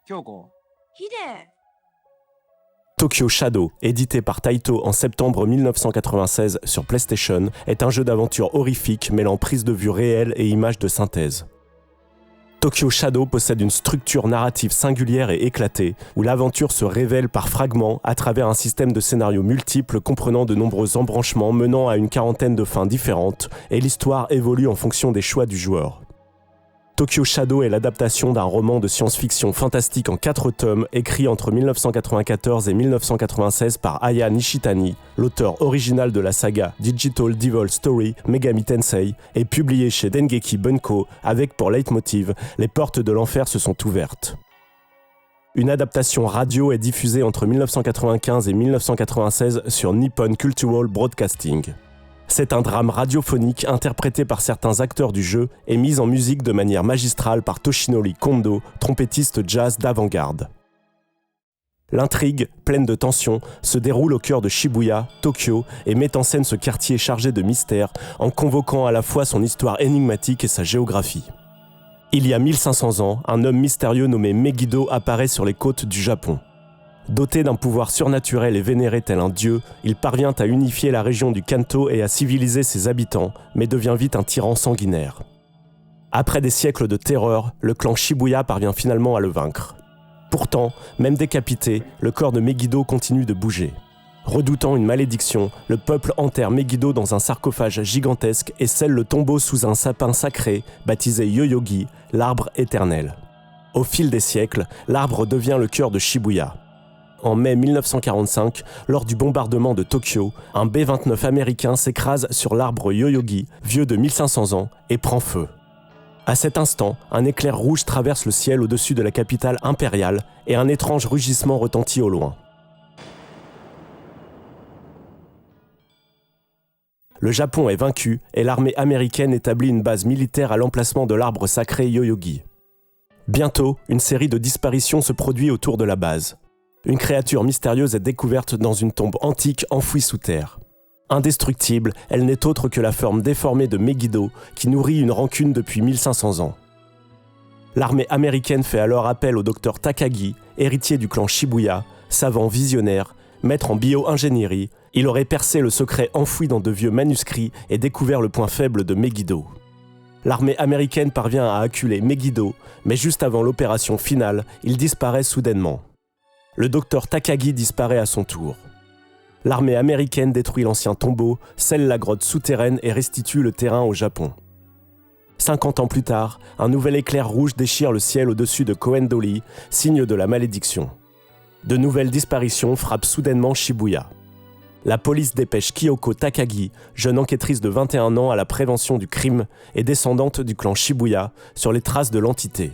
Kyoko. Hide. Tokyo Shadow, édité par Taito en septembre 1996 sur PlayStation, est un jeu d'aventure horrifique mêlant prise de vue réelle et images de synthèse. Tokyo Shadow possède une structure narrative singulière et éclatée, où l'aventure se révèle par fragments à travers un système de scénarios multiples comprenant de nombreux embranchements menant à une quarantaine de fins différentes, et l'histoire évolue en fonction des choix du joueur. Tokyo Shadow est l'adaptation d'un roman de science-fiction fantastique en 4 tomes écrit entre 1994 et 1996 par Aya Nishitani, l'auteur original de la saga Digital Devil Story Megami Tensei, et publié chez Dengeki Bunko avec pour leitmotiv « Les portes de l'enfer se sont ouvertes ». Une adaptation radio est diffusée entre 1995 et 1996 sur Nippon Cultural Broadcasting. C'est un drame radiophonique interprété par certains acteurs du jeu et mis en musique de manière magistrale par Toshinori Kondo, trompettiste jazz d'avant-garde. L'intrigue, pleine de tension, se déroule au cœur de Shibuya, Tokyo, et met en scène ce quartier chargé de mystères en convoquant à la fois son histoire énigmatique et sa géographie. Il y a 1500 ans, un homme mystérieux nommé Megiddo apparaît sur les côtes du Japon. Doté d'un pouvoir surnaturel et vénéré tel un dieu, il parvient à unifier la région du Kanto et à civiliser ses habitants, mais devient vite un tyran sanguinaire. Après des siècles de terreur, le clan Shibuya parvient finalement à le vaincre. Pourtant, même décapité, le corps de Megiddo continue de bouger. Redoutant une malédiction, le peuple enterre Megiddo dans un sarcophage gigantesque et scelle le tombeau sous un sapin sacré, baptisé Yoyogi, l'arbre éternel. Au fil des siècles, l'arbre devient le cœur de Shibuya. En mai 1945, lors du bombardement de Tokyo, un B-29 américain s'écrase sur l'arbre Yoyogi, vieux de 1500 ans, et prend feu. À cet instant, un éclair rouge traverse le ciel au-dessus de la capitale impériale et un étrange rugissement retentit au loin. Le Japon est vaincu et l'armée américaine établit une base militaire à l'emplacement de l'arbre sacré Yoyogi. Bientôt, une série de disparitions se produit autour de la base. Une créature mystérieuse est découverte dans une tombe antique enfouie sous terre. Indestructible, elle n'est autre que la forme déformée de Megiddo qui nourrit une rancune depuis 1500 ans. L'armée américaine fait alors appel au docteur Takagi, héritier du clan Shibuya, savant visionnaire, maître en bio-ingénierie. Il aurait percé le secret enfoui dans de vieux manuscrits et découvert le point faible de Megiddo. L'armée américaine parvient à acculer Megiddo, mais juste avant l'opération finale, il disparaît soudainement. Le docteur Takagi disparaît à son tour. L'armée américaine détruit l'ancien tombeau, scelle la grotte souterraine et restitue le terrain au Japon. 50 ans plus tard, un nouvel éclair rouge déchire le ciel au-dessus de Koen-dori, signe de la malédiction. De nouvelles disparitions frappent soudainement Shibuya. La police dépêche Kyoko Takagi, jeune enquêtrice de 21 ans à la prévention du crime et descendante du clan Shibuya, sur les traces de l'entité.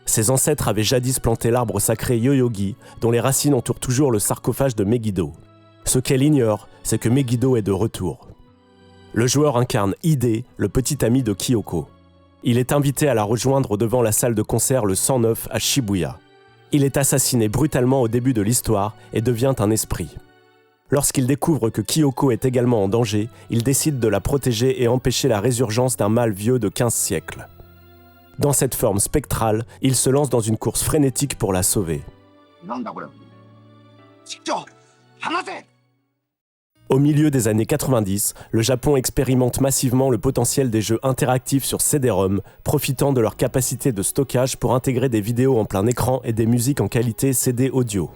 Ses ancêtres avaient jadis planté l'arbre sacré Yoyogi, dont les racines entourent toujours le sarcophage de Megiddo. Ce qu'elle ignore, c'est que Megiddo est de retour. Le joueur incarne Hide, le petit ami de Kyoko. Il est invité à la rejoindre devant la salle de concert le 109 à Shibuya. Il est assassiné brutalement au début de l'histoire et devient un esprit. Lorsqu'il découvre que Kyoko est également en danger, il décide de la protéger et empêcher la résurgence d'un mal vieux de 15 siècles. Dans cette forme spectrale, il se lance dans une course frénétique pour la sauver. Au milieu des années 90, le Japon expérimente massivement le potentiel des jeux interactifs sur CD-ROM, profitant de leur capacité de stockage pour intégrer des vidéos en plein écran et des musiques en qualité CD audio.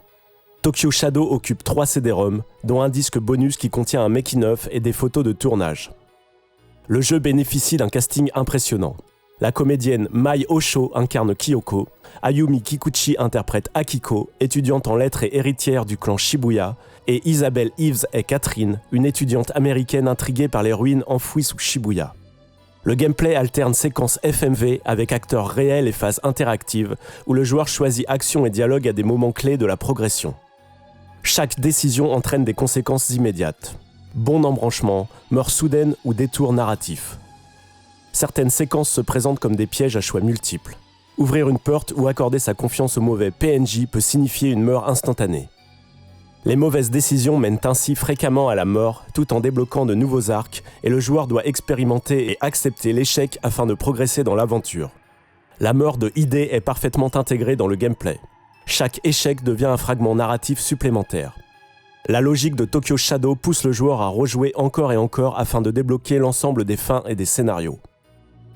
Tokyo Shadow occupe 3 CD-ROM, dont un disque bonus qui contient un making-of et des photos de tournage. Le jeu bénéficie d'un casting impressionnant. La comédienne Mai Osho incarne Kyoko, Ayumi Kikuchi interprète Akiko, étudiante en lettres et héritière du clan Shibuya, et Isabelle Eves est Catherine, une étudiante américaine intriguée par les ruines enfouies sous Shibuya. Le gameplay alterne séquences FMV avec acteurs réels et phases interactives, où le joueur choisit action et dialogue à des moments clés de la progression. Chaque décision entraîne des conséquences immédiates. Bon embranchement, meurtre soudaine ou détour narratif. Certaines séquences se présentent comme des pièges à choix multiples. Ouvrir une porte ou accorder sa confiance au mauvais PNJ peut signifier une mort instantanée. Les mauvaises décisions mènent ainsi fréquemment à la mort, tout en débloquant de nouveaux arcs, et le joueur doit expérimenter et accepter l'échec afin de progresser dans l'aventure. La mort de Hide est parfaitement intégrée dans le gameplay. Chaque échec devient un fragment narratif supplémentaire. La logique de Tokyo Shadow pousse le joueur à rejouer encore et encore afin de débloquer l'ensemble des fins et des scénarios.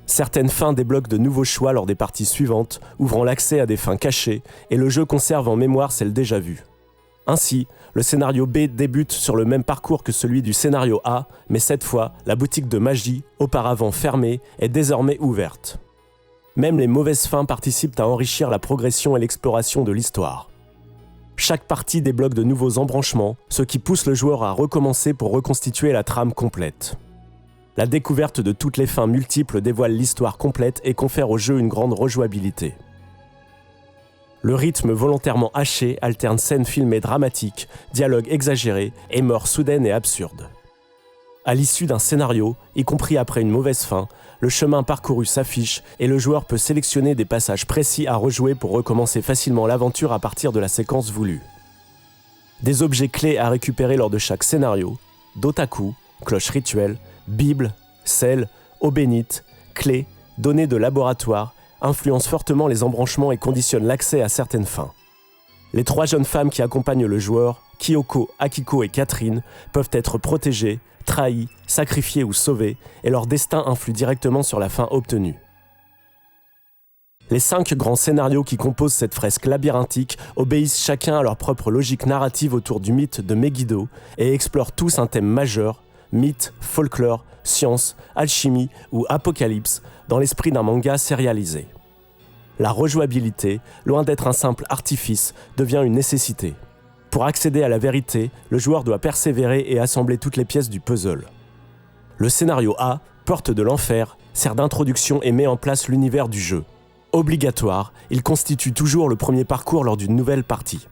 Certaines fins débloquent de nouveaux choix lors des parties suivantes, ouvrant l'accès à des fins cachées, et le jeu conserve en mémoire celles déjà vues. Ainsi, le scénario B débute sur le même parcours que celui du scénario A, mais cette fois, la boutique de magie, auparavant fermée, est désormais ouverte. Même les mauvaises fins participent à enrichir la progression et l'exploration de l'histoire. Chaque partie débloque de nouveaux embranchements, ce qui pousse le joueur à recommencer pour reconstituer la trame complète. La découverte de toutes les fins multiples dévoile l'histoire complète et confère au jeu une grande rejouabilité. Le rythme volontairement haché alterne scènes filmées dramatiques, dialogues exagérés et morts soudaines et absurdes. À l'issue d'un scénario, y compris après une mauvaise fin, le chemin parcouru s'affiche et le joueur peut sélectionner des passages précis à rejouer pour recommencer facilement l'aventure à partir de la séquence voulue. Des objets clés à récupérer lors de chaque scénario, d'otaku, cloches rituelles, Bible, sel, eau bénite, clés, données de laboratoire, influencent fortement les embranchements et conditionnent l'accès à certaines fins. Les 3 jeunes femmes qui accompagnent le joueur, Kyoko, Akiko et Catherine, peuvent être protégées, trahies, sacrifiées ou sauvées, et leur destin influe directement sur la fin obtenue. Les 5 grands scénarios qui composent cette fresque labyrinthique obéissent chacun à leur propre logique narrative autour du mythe de Megiddo et explorent tous un thème majeur, mythe, folklore, science, alchimie ou apocalypse dans l'esprit d'un manga sérialisé. La rejouabilité, loin d'être un simple artifice, devient une nécessité. Pour accéder à la vérité, le joueur doit persévérer et assembler toutes les pièces du puzzle. Le scénario A, Porte de l'Enfer, sert d'introduction et met en place l'univers du jeu. Obligatoire, il constitue toujours le premier parcours lors d'une nouvelle partie.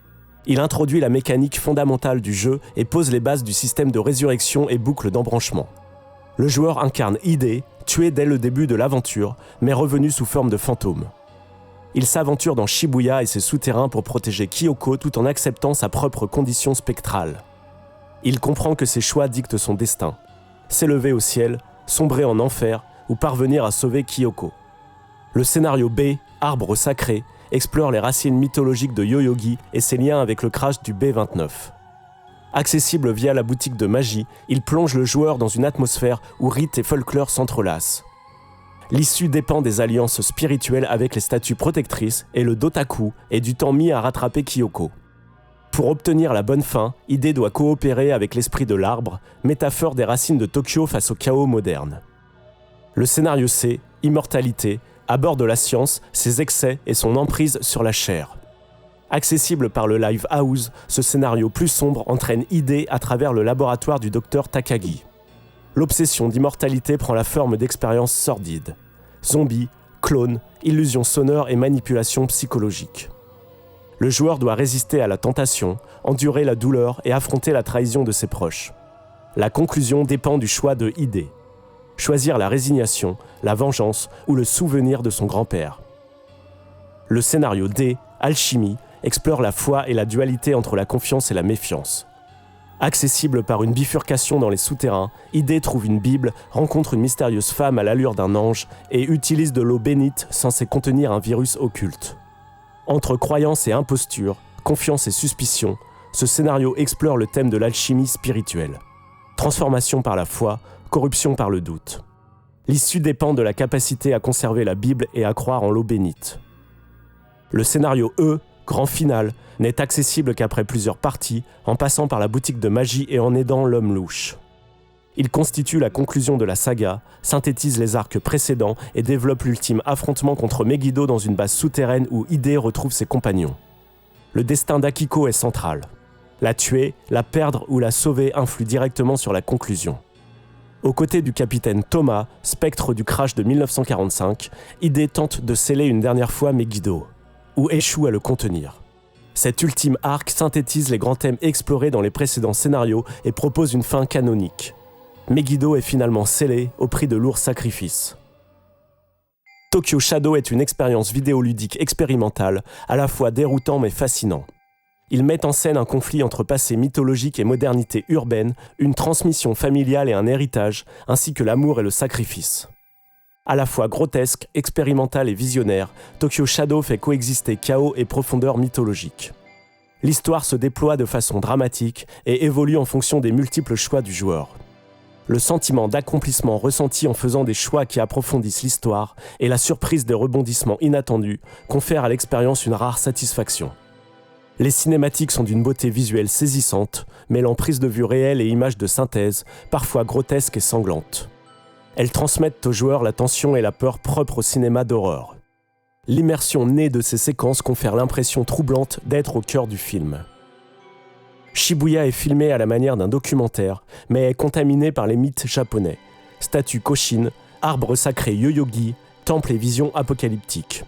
Il introduit la mécanique fondamentale du jeu et pose les bases du système de résurrection et boucle d'embranchement. Le joueur incarne Ide, tué dès le début de l'aventure, mais revenu sous forme de fantôme. Il s'aventure dans Shibuya et ses souterrains pour protéger Kyoko tout en acceptant sa propre condition spectrale. Il comprend que ses choix dictent son destin. S'élever au ciel, sombrer en enfer ou parvenir à sauver Kyoko. Le scénario B, Arbre sacré, explore les racines mythologiques de Yoyogi et ses liens avec le crash du B-29. Accessible via la boutique de magie, il plonge le joueur dans une atmosphère où rites et folklore s'entrelacent. L'issue dépend des alliances spirituelles avec les statues protectrices et le dotaku et du temps mis à rattraper Kyoko. Pour obtenir la bonne fin, Ide doit coopérer avec l'esprit de l'arbre, métaphore des racines de Tokyo face au chaos moderne. Le scénario C, Immortalité, aborde la science, ses excès et son emprise sur la chair. Accessible par le Live House, ce scénario plus sombre entraîne Ide à travers le laboratoire du docteur Takagi. L'obsession d'immortalité prend la forme d'expériences sordides. Zombies, clones, illusions sonores et manipulations psychologiques. Le joueur doit résister à la tentation, endurer la douleur et affronter la trahison de ses proches. La conclusion dépend du choix de Ide. Choisir la résignation, la vengeance ou le souvenir de son grand-père. Le scénario D, Alchimie, explore la foi et la dualité entre la confiance et la méfiance. Accessible par une bifurcation dans les souterrains, Ide trouve une Bible, rencontre une mystérieuse femme à l'allure d'un ange et utilise de l'eau bénite censée contenir un virus occulte. Entre croyance et imposture, confiance et suspicion, ce scénario explore le thème de l'alchimie spirituelle. Transformation par la foi, corruption par le doute. L'issue dépend de la capacité à conserver la Bible et à croire en l'eau bénite. Le scénario E, Grand Final, n'est accessible qu'après plusieurs parties, en passant par la boutique de magie et en aidant l'homme louche. Il constitue la conclusion de la saga, synthétise les arcs précédents et développe l'ultime affrontement contre Megiddo dans une base souterraine où Ide retrouve ses compagnons. Le destin d'Akiko est central. La tuer, la perdre ou la sauver influe directement sur la conclusion. Aux côtés du capitaine Thomas, spectre du crash de 1945, Ide tente de sceller une dernière fois Megiddo, ou échoue à le contenir. Cet ultime arc synthétise les grands thèmes explorés dans les précédents scénarios et propose une fin canonique. Megiddo est finalement scellé au prix de lourds sacrifices. Tokyo Shadow est une expérience vidéoludique expérimentale, à la fois déroutant mais fascinant. Il met en scène un conflit entre passé mythologique et modernité urbaine, une transmission familiale et un héritage, ainsi que l'amour et le sacrifice. À la fois grotesque, expérimental et visionnaire, Tokyo Shadow fait coexister chaos et profondeur mythologique. L'histoire se déploie de façon dramatique et évolue en fonction des multiples choix du joueur. Le sentiment d'accomplissement ressenti en faisant des choix qui approfondissent l'histoire et la surprise des rebondissements inattendus confèrent à l'expérience une rare satisfaction. Les cinématiques sont d'une beauté visuelle saisissante, mêlant prise de vue réelle et images de synthèse, parfois grotesques et sanglantes. Elles transmettent aux joueurs la tension et la peur propres au cinéma d'horreur. L'immersion née de ces séquences confère l'impression troublante d'être au cœur du film. Shibuya est filmé à la manière d'un documentaire, mais est contaminé par les mythes japonais. Statue Koshin, arbre sacré Yoyogi, temple et visions apocalyptiques.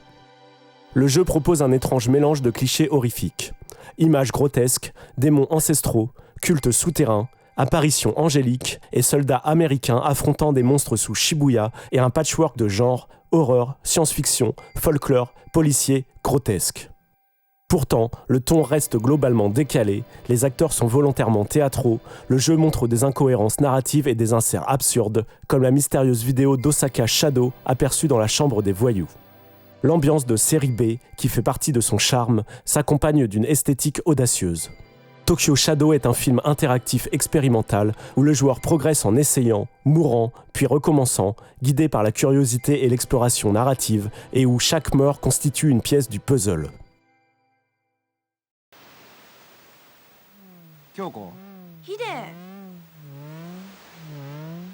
Le jeu propose un étrange mélange de clichés horrifiques. Images grotesques, démons ancestraux, cultes souterrains, apparitions angéliques et soldats américains affrontant des monstres sous Shibuya et un patchwork de genres, horreur, science-fiction, folklore, policier, grotesque. Pourtant, le ton reste globalement décalé, les acteurs sont volontairement théâtraux, le jeu montre des incohérences narratives et des inserts absurdes, comme la mystérieuse vidéo d'Osaka Shadow aperçue dans la chambre des voyous. L'ambiance de série B, qui fait partie de son charme, s'accompagne d'une esthétique audacieuse. Tokyo Shadow est un film interactif expérimental où le joueur progresse en essayant, mourant, puis recommençant, guidé par la curiosité et l'exploration narrative, et où chaque mort constitue une pièce du puzzle. 京子ヒデ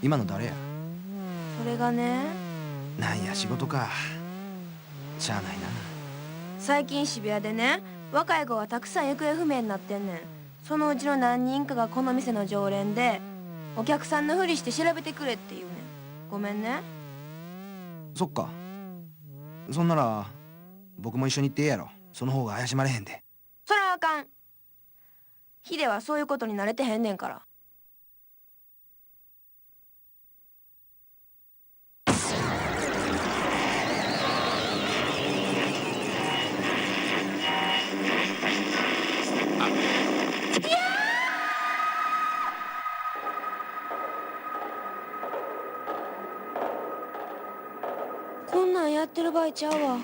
今の誰やそれがねなんや仕事かしゃあないな最近渋谷でね若い子がたくさん行方不明になってんねんそのうちの何人かがこの店の常連でお客さんのふりして調べてくれって言うねんごめんねそっかそんなら僕も一緒に行ってええやろその方が怪しまれへんでそらあかんヒデはそういうことに慣れてへんねんからこんなんやってる場合ちゃうわ